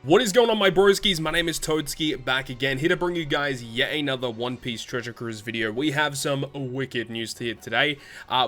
What is going on, my broskiis? My name is Toadskii, back again, here to bring you guys yet another One Piece Treasure Cruise video. We have some wicked news here today.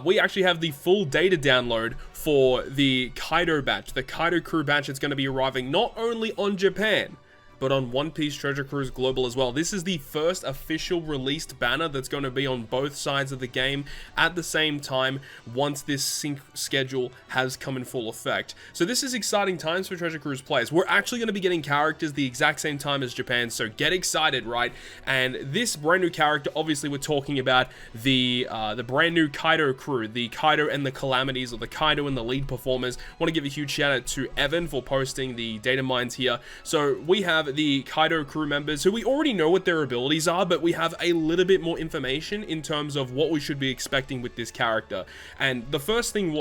We actually have the full data download for the Kaido batch, the Kaido crew batch. It's going to be arriving not only on Japan, but on One Piece Treasure Cruise Global as well. This is the first official released banner that's going to be on both sides of the game at the same time once this sync schedule has come in full effect. So this is exciting times for Treasure Cruise players. We're actually going to be getting characters the exact same time as Japan, so get excited, right? And this brand new character, obviously we're talking about the brand new Kaido crew, the Kaido and the Calamities, or the Kaido and the lead performers. I want to give a huge shout out to Evan for posting the data mines here. So we have the Kaido crew members who we already know what their abilities are, but we have a little bit more information in terms of what we should be expecting with this character. And the first thing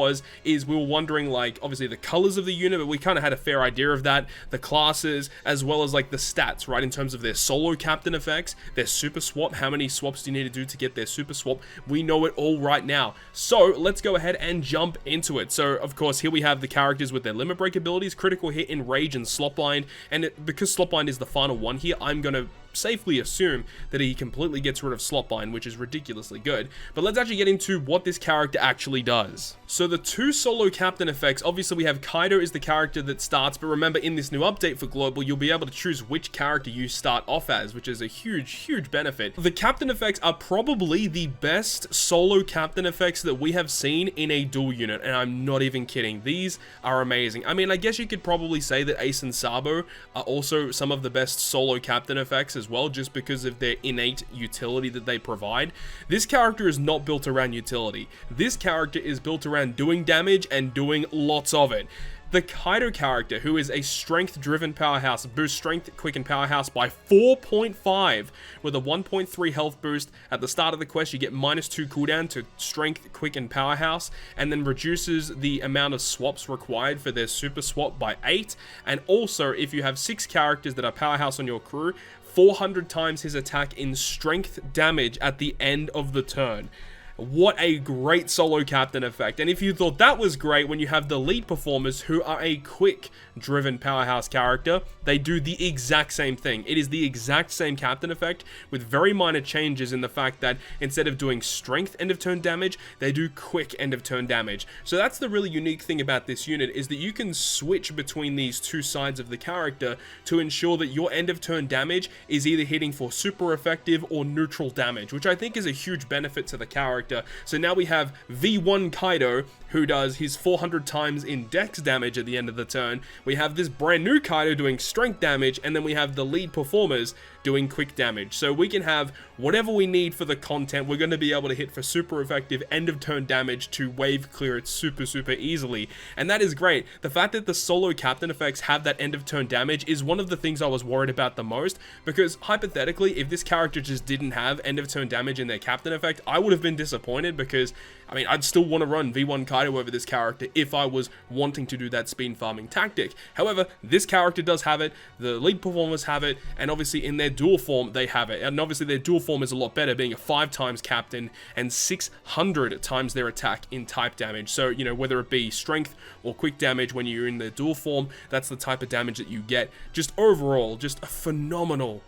is we were wondering, like, obviously the colors of the unit, but we kind of had a fair idea of that, the classes, as well as like the stats, right, in terms of their solo captain effects, their super swap, how many swaps do you need to do to get their super swap. We know it all right now, so let's go ahead and jump into it. So of course here we have the characters with their limit break abilities, critical hit, enrage, and slotbind. And because slotbind is the final one here, I'm gonna safely assume that he completely gets rid of slotbind, which is ridiculously good. But let's actually get into what this character actually does. So the two solo captain effects, obviously we have Kaido is the character that starts, but remember in this new update for Global, you'll be able to choose which character you start off as, which is a huge benefit. The captain effects are probably the best solo captain effects that we have seen in a dual unit, and I'm not even kidding. These are amazing. I mean, I guess you could probably say that Ace and Sabo are also some of the best solo captain effects as well, just because of their innate utility that they provide. This character is not built around utility. This character is built around doing damage and doing lots of it. The Kaido character, who is a strength-driven powerhouse, boosts strength, quick, and powerhouse by 4.5 with a 1.3 health boost. At the start of the quest, you get -2 cooldown to strength, quick, and powerhouse, and then reduces the amount of swaps required for their super swap by 8. And also, if you have 6 characters that are powerhouse on your crew, 400 times his attack in strength damage at the end of the turn. What a great solo captain effect. And if you thought that was great, when you have the lead performers who are a quick driven powerhouse character, they do the exact same thing. It is the exact same captain effect with very minor changes in the fact that instead of doing strength end of turn damage, they do quick end of turn damage. So that's the really unique thing about this unit, is that you can switch between these two sides of the character to ensure that your end of turn damage is either hitting for super effective or neutral damage, which I think is a huge benefit to the character. So now we have V1 Kaido, who does his 400 times in dex damage at the end of the turn. We have this brand new Kaido doing strength damage, and then we have the lead performers doing quick damage. So we can have whatever we need for the content. We're going to be able to hit for super effective end of turn damage to wave clear it super easily. And that is great. The fact that the solo captain effects have that end of turn damage is one of the things I was worried about the most, because hypothetically, if this character just didn't have end of turn damage in their captain effect, I would have been disappointed, because I mean, I'd still want to run V1 Kaido over this character if I was wanting to do that speed farming tactic. However, this character does have it, the lead performers have it, and obviously in their dual form, they have it. And obviously their dual form is a lot better, being a 5 times captain and 600 times their attack in type damage. So, you know, whether it be strength or quick damage when you're in their dual form, that's the type of damage that you get. Just overall, just a phenomenal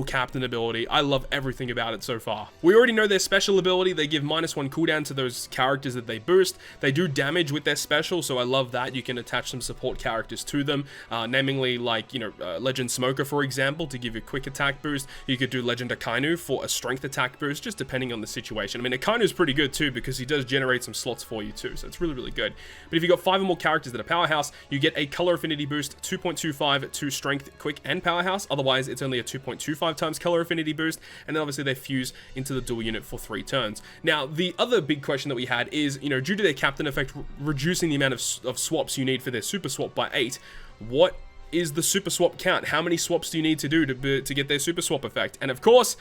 captain ability. I love everything about it so far. We already know their special ability. They give -1 cooldown to those characters that they boost. They do damage with their special, so I love that. You can attach some support characters to them, namely like, you know, Legend Smoker, for example, to give you a quick attack boost. You could do Legend Akainu for a strength attack boost, just depending on the situation. I mean, Akainu's pretty good too, because he does generate some slots for you too, so it's really good. But if you've got 5 or more characters that are powerhouse, you get a color affinity boost, 2.25 to strength, quick, and powerhouse. Otherwise, it's only a 2.25 times color affinity boost, and then obviously they fuse into the dual unit for 3 turns. Now, the other big question that we had is, you know, due to their captain effect reducing the amount of swaps you need for their super swap by 8, what is the super swap count? How many swaps do you need to do to get their super swap effect? And of course,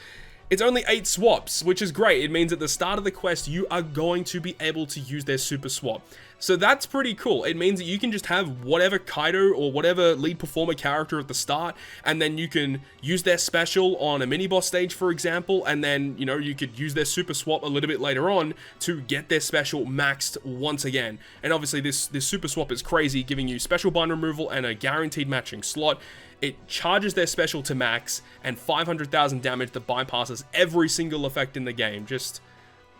it's only 8 swaps, which is great. It means at the start of the quest, you are going to be able to use their super swap. So that's pretty cool. It means that you can just have whatever Kaido or whatever lead performer character at the start, and then you can use their special on a mini boss stage, for example, and then, you know, you could use their super swap a little bit later on to get their special maxed once again. And obviously this super swap is crazy, giving you special bind removal and a guaranteed matching slot. It charges their special to max and 500,000 damage that bypasses every single effect in the game. Just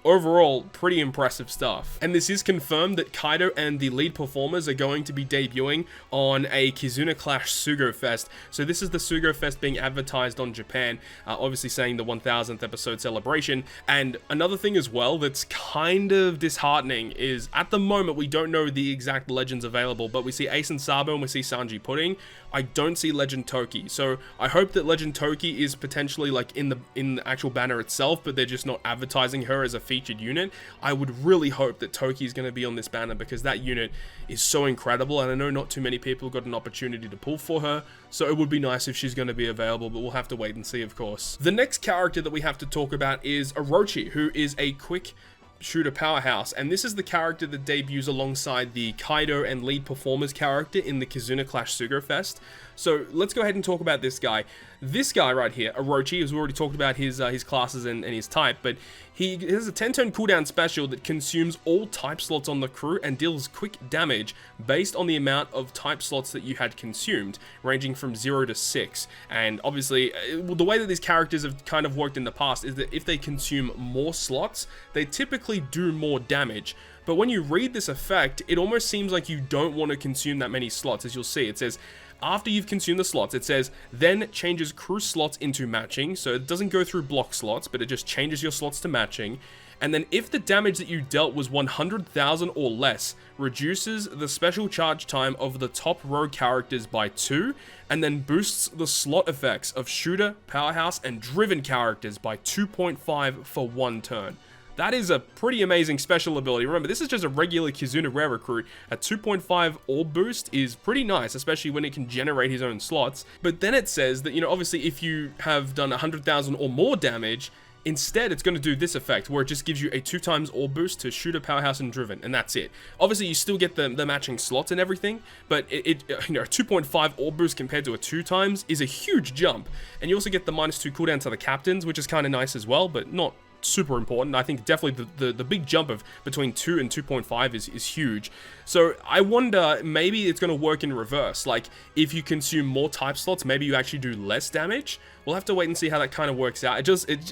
overall, pretty impressive stuff. And this is confirmed that Kaido and the lead performers are going to be debuting on a Kizuna Clash Sugo-Fest. So this is the Sugo-Fest being advertised on Japan, obviously saying the 1000th episode celebration. And another thing as well that's kind of disheartening is, at the moment, we don't know the exact legends available, but we see Ace and Sabo and we see Sanji Pudding. I don't see Legend Toki. So I hope that Legend Toki is potentially like in the actual banner itself, but they're just not advertising her as a featured unit. I would really hope that Toki is going to be on this banner, because that unit is so incredible, and I know not too many people got an opportunity to pull for her, so it would be nice if she's going to be available, but we'll have to wait and see, of course. The next character that we have to talk about is Orochi, who is a quick shooter powerhouse, and this is the character that debuts alongside the Kaido and lead performers character in the Kizuna Clash Sugo-Fest. So let's go ahead and talk about this guy. This guy right here, Orochi, as we already talked about his classes and his type, but he has a 10-turn cooldown special that consumes all type slots on the crew and deals quick damage based on the amount of type slots that you had consumed, ranging from 0 to 6. And obviously, the way that these characters have kind of worked in the past is that if they consume more slots, they typically do more damage. But when you read this effect, it almost seems like you don't want to consume that many slots. As you'll see, it says, after you've consumed the slots, it says, then changes crew slots into matching. So it doesn't go through block slots, but it just changes your slots to matching. And then if the damage that you dealt was 100,000 or less, reduces the special charge time of the top row characters by 2, and then boosts the slot effects of shooter, powerhouse, and driven characters by 2.5 for 1 turn. That is a pretty amazing special ability. Remember, this is just a regular Kizuna rare recruit. A 2.5 orb boost is pretty nice, especially when it can generate his own slots. But then it says that, you know, obviously if you have done 100,000 or more damage, instead, it's going to do this effect, where it just gives you a 2 times orb boost to shooter, powerhouse, and driven, and that's it. Obviously, you still get the matching slots and everything, but it you know, a 2.5 orb boost compared to a 2 times is a huge jump. And you also get the -2 cooldown to the captains, which is kind of nice as well, but not super important. I think definitely the big jump of between 2 and 2.5 is huge. So I wonder, maybe it's going to work in reverse. Like, if you consume more type slots, maybe you actually do less damage. We'll have to wait and see how that kind of works out. It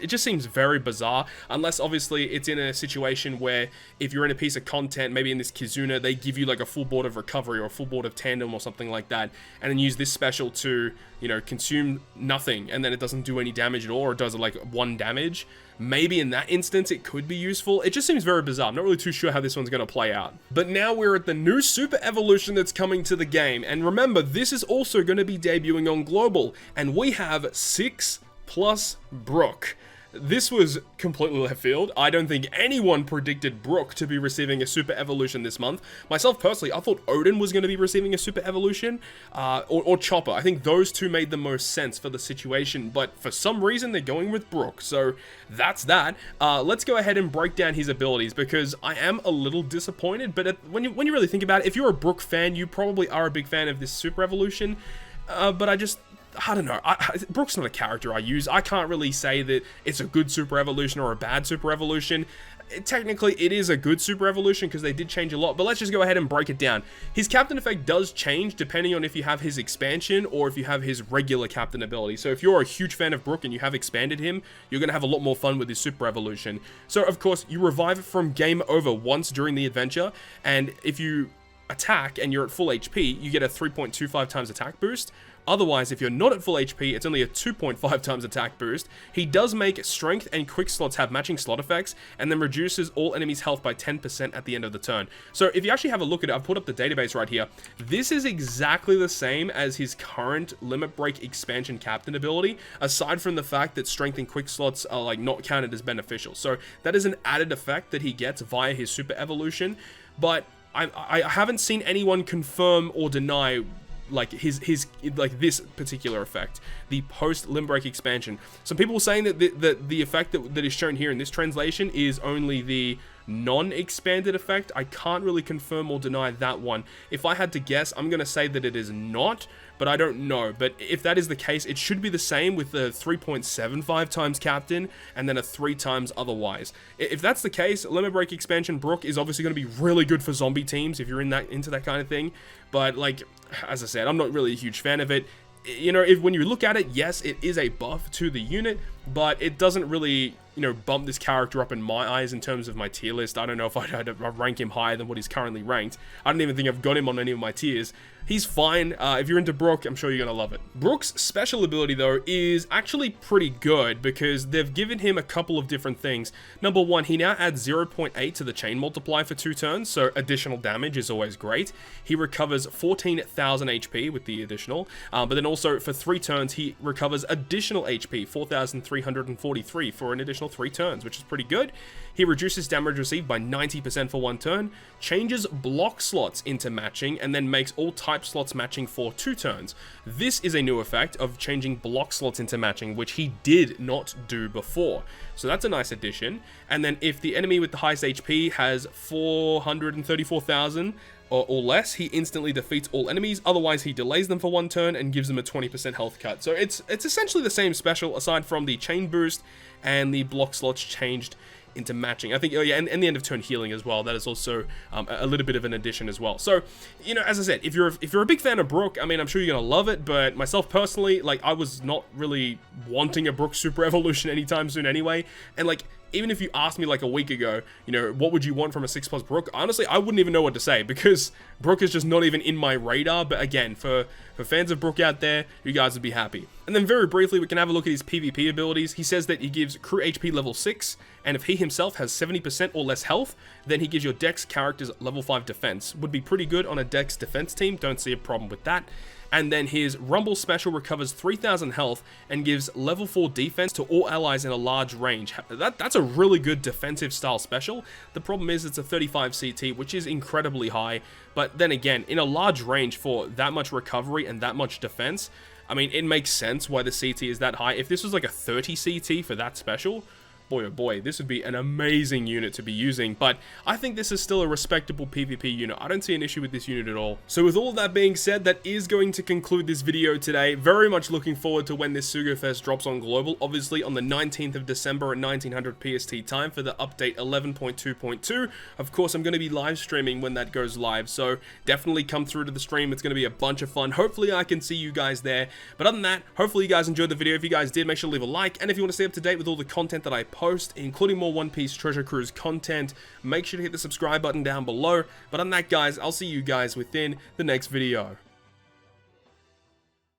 just seems very bizarre, unless obviously it's in a situation where if you're in a piece of content, maybe in this Kizuna, they give you like a full board of recovery or a full board of tandem or something like that, and then use this special to, you know, consume nothing, and then it doesn't do any damage at all, or does it like 1 damage. Maybe in that instance it could be useful. It just seems very bizarre. I'm not really too sure how this one's going to play out. But now we're at the new super evolution that's coming to the game, and remember, this is also going to be debuting on global, and we have 6+ BROOK. This was completely left field. I don't think anyone predicted BROOK to be receiving a super evolution this month. Myself personally, I thought Odin was going to be receiving a super evolution, or Chopper. I think those two made the most sense for the situation, but for some reason they're going with BROOK, so that's that. Let's go ahead and break down his abilities, because I am a little disappointed, but when you really think about it, if you're a BROOK fan, you probably are a big fan of this super evolution, but I don't know, BROOK's not a character I use. I can't really say that it's a good super evolution or a bad super evolution. Technically, it is a good super evolution because they did change a lot, but let's just go ahead and break it down. His captain effect does change depending on if you have his expansion or if you have his regular captain ability. So if you're a huge fan of BROOK and you have expanded him, you're going to have a lot more fun with his super evolution. So of course, you revive it from game over once during the adventure, and if you attack and you're at full HP, you get a 3.25 times attack boost. Otherwise, if you're not at full HP, it's only a 2.5 times attack boost. He does make strength and quick slots have matching slot effects, and then reduces all enemies' health by 10% at the end of the turn. So if you actually have a look at it, I've put up the database right here. This is exactly the same as his current Limit Break expansion captain ability, aside from the fact that strength and quick slots are like not counted as beneficial. So that is an added effect that he gets via his super evolution, but I haven't seen anyone confirm or deny like his like this particular effect, the post limb break expansion. Some people were saying that the effect that is shown here in this translation is only the non-expanded effect. I can't really confirm or deny that one. If I had to guess, I'm gonna say that it is not, but I don't know. But if that is the case, it should be the same with the 3.75 times captain and then a 3 times otherwise. If that's the case, limit break expansion Brook is obviously going to be really good for zombie teams if you're into that kind of thing. But like, as I said, I'm not really a huge fan of it. You know, when you look at it, yes, it is a buff to the unit, but it doesn't really, you know, bump this character up in my eyes in terms of my tier list. I don't know if I'd rank him higher than what he's currently ranked. I don't even think I've got him on any of my tiers. He's fine. If you're into Brook, I'm sure you're going to love it. Brook's special ability, though, is actually pretty good because they've given him a couple of different things. Number one, he now adds 0.8 to the chain multiplier for 2 turns, so additional damage is always great. He recovers 14,000 HP with the additional, but then also for 3 turns, he recovers additional HP, 4,343 for an additional 3 turns, which is pretty good. He reduces damage received by 90% for 1 turn, changes block slots into matching, and then makes all type slots matching for 2 turns. This is a new effect of changing block slots into matching, which he did not do before. So that's a nice addition. And then if the enemy with the highest HP has 434,000 or less, he instantly defeats all enemies. Otherwise, he delays them for 1 turn and gives them a 20% health cut. So it's essentially the same special, aside from the chain boost and the block slots changed into matching. I think, oh yeah, and the end of turn healing as well. That is also a little bit of an addition as well. So, you know, as I said, if you're a big fan of Brook, I mean, I'm sure you're gonna love it. But myself personally, like, I was not really wanting a Brook Super Evolution anytime soon anyway. And like, even if you asked me like a week ago, you know, what would you want from a 6+ Brook? Honestly, I wouldn't even know what to say because Brook is just not even in my radar. But again, for fans of Brook out there, you guys would be happy. And then very briefly, we can have a look at his PvP abilities. He says that he gives crew HP level 6, and if he himself has 70% or less health, then he gives your Dex characters level 5 defense. Would be pretty good on a Dex defense team, don't see a problem with that. And then his Rumble special recovers 3,000 health and gives level 4 defense to all allies in a large range. That's a really good defensive style special. The problem is it's a 35 CT, which is incredibly high. But then again, in a large range for that much recovery and that much defense, I mean, it makes sense why the CT is that high. If this was like a 30 CT for that special, boy oh boy, this would be an amazing unit to be using. But I think this is still a respectable PvP unit. I don't see an issue with this unit at all. So with all of that being said, that is going to conclude this video today. Very much looking forward to when this Sugo-Fest drops on global, obviously on the 19th of December at 1900 PST time for the update 11.2.2. Of course, I'm going to be live streaming when that goes live, so definitely come through to the stream. It's going to be a bunch of fun. Hopefully I can see you guys there. But other than that, hopefully you guys enjoyed the video. If you guys did, make sure to leave a like, and if you want to stay up to date with all the content that I post, including more One Piece Treasure Cruise content, make sure to hit the subscribe button down below. But on that, guys, I'll see you guys within the next video.